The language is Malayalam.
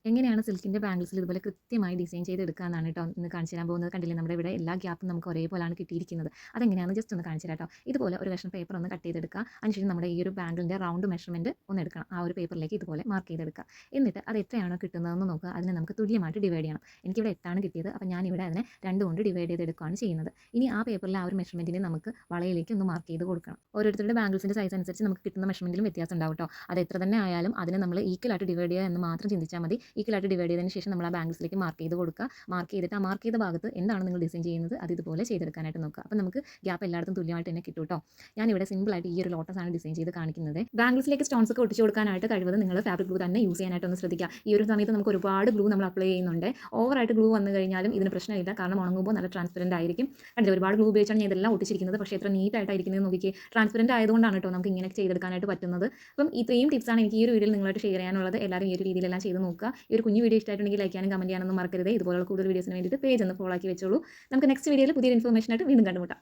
എങ്ങനെയാണ് സിൽക്കിൻ്റെ ബാംഗിൾസിൽ ഇതുപോലെ കൃത്യമായി ഡിസൈൻ ചെയ്തെടുക്കുക എന്നാണ് കേട്ടോ ഇന്ന് കാണിച്ചു തരാൻ പോകുന്നത്. കണ്ടില്ലേ, നമ്മുടെ ഇവിടെ എല്ലാ ഗ്യാപ്പും നമുക്ക് ഒരേപോലെയാണ് കിട്ടിയിരിക്കുന്നത്. അതെങ്ങനെയാണെന്ന് ജസ്റ്റ് ഒന്ന് കാണിച്ചു തരാം കേട്ടോ. ഇതുപോലെ ഒരു കഷ്ണം പേപ്പർ ഒന്ന് കട്ട് ചെയ്തെടുക്കുക. അതിനുശേഷം നമ്മുടെ ഈ ഒരു ബാംഗിളിൻ്റെ റൗണ്ട് മെഷർമെൻറ്റ് ഒന്ന് എടുക്കണം. ആ ഒരു പേപ്പറിലേക്ക് ഇതുപോലെ മാർക്ക് ചെയ്തെടുക്കുക. എന്നിട്ട് അത് എത്രയാണോ കിട്ടുന്നതെന്ന് നോക്കുക. അതിനെ നമുക്ക് തുല്യമായിട്ട് ഡിവൈഡ് ചെയ്യണം. എനിക്കിവിടെ 8 കിട്ടിയത്. അപ്പോൾ ഞാനിവിടെ അതിനെ 2 കൊണ്ട് ഡിവൈഡ് ചെയ്തെടുക്കുകയാണ് ചെയ്യുന്നത്. ഇനി ആ പേപ്പറിൽ ആ ഒരു മെഷർമെൻറ്റിനെ നമുക്ക് വളയിലേക്ക് ഒന്ന് മാർക്ക് ചെയ്ത് കൊടുക്കണം. ഓരോരുത്തരുടെ ബാംഗിൾസിൻ്റെ സൈസ് അനുസരിച്ച് നമുക്ക് കിട്ടുന്ന മെഷർമെൻറ്റിലും വ്യത്യാസം ഉണ്ടാവും കേട്ടോ. അത് എത്ര തന്നെ ആയാലും അതിനെ നമ്മൾ ഈക്വലായിട്ട് ഡിവൈഡ് ചെയ്യുക എന്ന് മാത്രം ചിന്തിച്ചാൽ മതി. ഈക്വലായിട്ട് ഡിവൈഡ് ചെയ്തതിന് ശേഷം നമ്മൾ ആ ബാംഗിൾസിലേക്ക് മാർക്ക് ചെയ്ത് കൊടുക്കുക. മാർക്ക് ചെയ്തിട്ട് ആ മാർക്ക് ചെയ്ത ഭാഗത്ത് എന്താണ് നിങ്ങൾ ഡിസൈൻ ചെയ്യുന്നത് അത് ഇതുപോലെ ചെയ്തെടുക്കാനായിട്ട് നോക്കുക. അപ്പോൾ നമുക്ക് ഗ്യാപ്പ് എല്ലായിടത്തും തുല്യമായിട്ട് തന്നെ കിട്ടും കേട്ടോ. ഞാനിവിടെ സിമ്പിളായിട്ട് ഈ ഒരു ലോട്ടസ് ആണ് ഡിസൈൻ ചെയ്ത് കാണിക്കുന്നത്. ബാംഗിൾസിലേക്ക് സ്റ്റോൺസ് ഒക്കെ ഒട്ടിച്ച് കൊടുക്കാനായിട്ട് കഴിവത് നിങ്ങൾ ഫാബ്രിക് ഗ്ലൂ തന്നെ യൂസ് ചെയ്യാനായിട്ട് ഒന്ന് ശ്രദ്ധിക്കുക. ഈ ഒരു സമയത്ത് നമുക്ക് ഒരുപാട് ഗ്ലൂ നമ്മൾ അപ്ലൈ ചെയ്യുന്നുണ്ട്. ഓവറായിട്ട് ഗ്ലൂ വന്നു കഴിഞ്ഞാലും ഇതിന് പ്രശ്നമില്ല, കാരണം ഉണങ്ങുമ്പോൾ നല്ല ട്രാൻസ്പെറൻറ്റ് ആയിരിക്കും. കണ്ടില്ല, ഒരുപാട് ഗ്ലൂ ഉപയോഗിച്ചാണ് ഞാൻ ഇതെല്ലാം ഒട്ടിച്ചിരിക്കുന്നത്. പക്ഷേ എത്ര നീറ്റായിട്ടായിരിക്കുന്നത് നോക്കിക്കേ. ട്രാൻസ്പെറൻറ്റ് ആയതുകൊണ്ടാണ് കേട്ടോ നമുക്ക് ഇങ്ങനെ ചെയ്തെടുക്കാനായിട്ട് പറ്റുന്നത്. അപ്പം ഇത്രയും ടിപ്സാണ് എനിക്ക് ഈ ഒരു വീഡിയോയിൽ നിങ്ങളായിട്ട് ഷെയർ ചെയ്യാനുള്ളത്. എല്ലാവരും ഈ ഒരു രീതിയിലെല്ലാം ചെയ്ത് നോക്കുക. ഈ ഒരു കുഞ്ഞു വീഡിയോ ഇഷ്ടമായിട്ടുണ്ടെങ്കിൽ ലൈക്ക് ചെയ്യാനും കമൻറ്റ് ചെയ്യാനൊന്നും മറക്കരുത്. ഇതുപോലുള്ള കൂടുതൽ വീഡിയോസിന് വേണ്ടിയിട്ട് പേജ് ഒന്ന് ഫോളോ ആക്കി വെച്ചോളൂ. നമുക്ക് നെക്സ്റ്റ് വീഡിയോയിൽ പുതിയൊരു ഇൻഫർമേഷനായിട്ട് വീണ്ടും കണ്ടുമുട്ടാം.